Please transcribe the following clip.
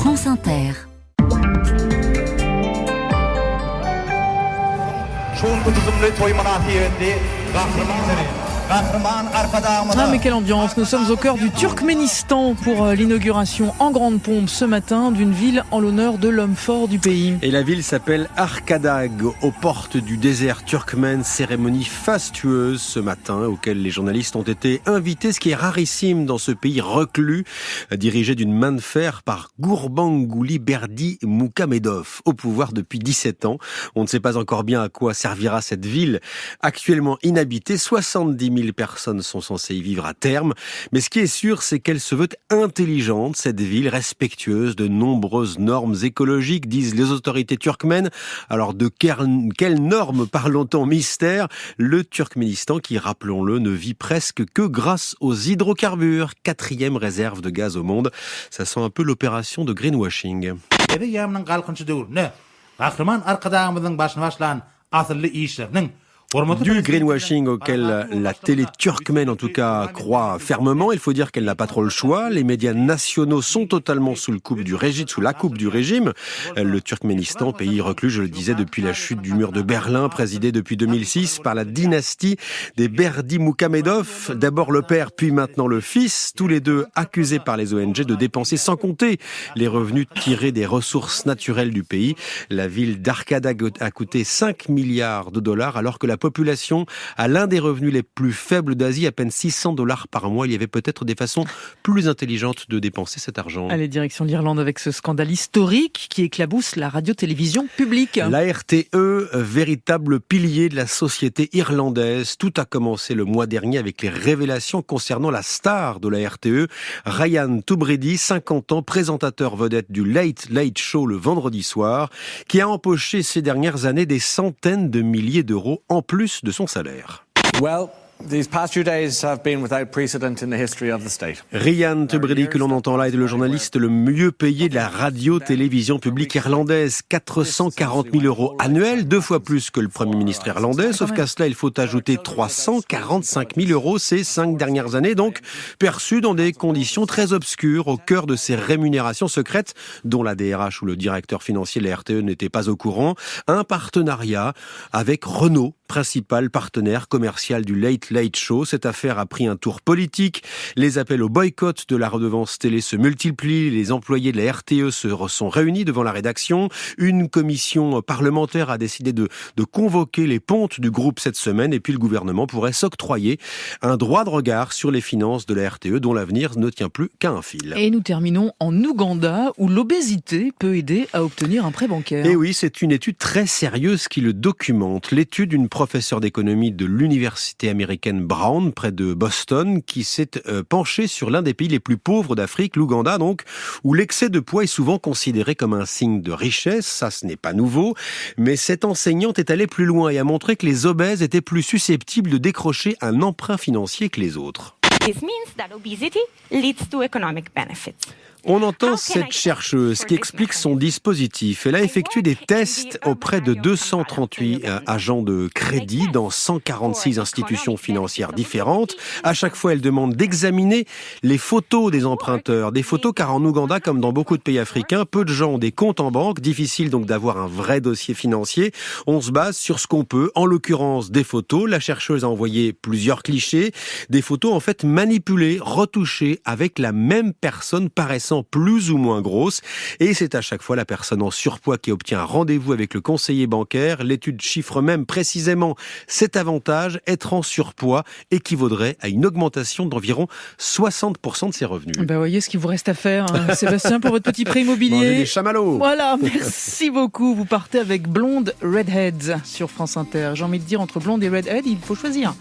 France Inter. Ah mais quelle ambiance, nous sommes au cœur du Turkménistan pour l'inauguration en grande pompe ce matin d'une ville en l'honneur de l'homme fort du pays. Et la ville s'appelle Arkhadag, aux portes du désert turkmène, cérémonie fastueuse ce matin auquel les journalistes ont été invités, ce qui est rarissime dans ce pays reclus, dirigé d'une main de fer par Gurbanguly Berdimuhamedov, au pouvoir depuis 17 ans. On ne sait pas encore bien à quoi servira cette ville actuellement inhabitée. 70 000 personnes sont censées y vivre à terme. Mais ce qui est sûr, c'est qu'elle se veut intelligente, cette ville, respectueuse de nombreuses normes écologiques, disent les autorités turkmènes. Alors de quelles normes parlons-on mystère? Le Turkménistan, qui, rappelons-le, ne vit presque que grâce aux hydrocarbures, 4e réserve de gaz au monde. Ça sent un peu l'opération de greenwashing. Du greenwashing auquel la télé turkmène en tout cas croit fermement. Il faut dire qu'elle n'a pas trop le choix. Les médias nationaux sont totalement sous la coupe du régime. Le Turkménistan, pays reclus, je le disais, depuis la chute du mur de Berlin, présidé depuis 2006 par la dynastie des Berdimuhamedov. D'abord le père, puis maintenant le fils, tous les deux accusés par les ONG de dépenser sans compter les revenus tirés des ressources naturelles du pays. La ville d'Arkhadag a coûté 5 milliards de dollars alors que la population a l'un des revenus les plus faibles d'Asie, à peine 600 $ par mois. Il y avait peut-être des façons plus intelligentes de dépenser cet argent. Allez, direction l'Irlande avec ce scandale historique qui éclabousse la radio-télévision publique. La RTE, véritable pilier de la société irlandaise. Tout a commencé le mois dernier avec les révélations concernant la star de la RTE, Ryan Tubridy, 50 ans, présentateur vedette du Late Late Show le vendredi soir, qui a empoché ces dernières années des centaines de milliers d'euros en plus de son salaire. These past few days have been without precedent in the history of the state. Ryan Tubridy, que l'on entend là, est le journaliste le mieux payé de la radio-télévision publique irlandaise. 440 000 € annuels, 2 fois plus que le Premier ministre irlandais. Sauf qu'à cela, il faut ajouter 345 000 € ces 5 dernières années, donc perçus dans des conditions très obscures au cœur de ces rémunérations secrètes, dont la DRH ou le directeur financier de la RTE n'était pas au courant. Un partenariat avec Renault, principal partenaire commercial du Late Late Show. Cette affaire a pris un tour politique. Les appels au boycott de la redevance télé se multiplient. Les employés de la RTE se sont réunis devant la rédaction. Une commission parlementaire a décidé de convoquer les pontes du groupe cette semaine. Et puis le gouvernement pourrait s'octroyer un droit de regard sur les finances de la RTE dont l'avenir ne tient plus qu'à un fil. Et nous terminons en Ouganda où l'obésité peut aider à obtenir un prêt bancaire. Et oui, c'est une étude très sérieuse qui le documente. L'étude d'une professeure d'économie de l'université américaine Brown, près de Boston, qui s'est penchée sur l'un des pays les plus pauvres d'Afrique, l'Ouganda donc, où l'excès de poids est souvent considéré comme un signe de richesse. Ça, ce n'est pas nouveau. Mais cette enseignante est allée plus loin et a montré que les obèses étaient plus susceptibles de décrocher un emprunt financier que les autres. This means that obesity leads to economic benefits. On entend cette chercheuse qui explique son dispositif. Elle a effectué des tests auprès de 238 agents de crédit dans 146 institutions financières différentes. À chaque fois, elle demande d'examiner les photos des emprunteurs. Des photos car en Ouganda, comme dans beaucoup de pays africains, peu de gens ont des comptes en banque. Difficile donc d'avoir un vrai dossier financier. On se base sur ce qu'on peut, en l'occurrence des photos. La chercheuse a envoyé plusieurs clichés. Des photos en fait manipulées, retouchées avec la même personne paraissant plus ou moins grosse, et c'est à chaque fois la personne en surpoids qui obtient un rendez-vous avec le conseiller bancaire. L'étude chiffre même précisément cet avantage: être en surpoids équivaudrait à une augmentation d'environ 60% de ses revenus. Ben voyez ce qu'il vous reste à faire, hein, Sébastien, pour votre petit prêt immobilier. Manger des chamallows. Voilà, merci beaucoup. Vous partez avec Blonde Redheads sur France Inter. J'ai envie de dire, entre Blonde et Redhead, il faut choisir.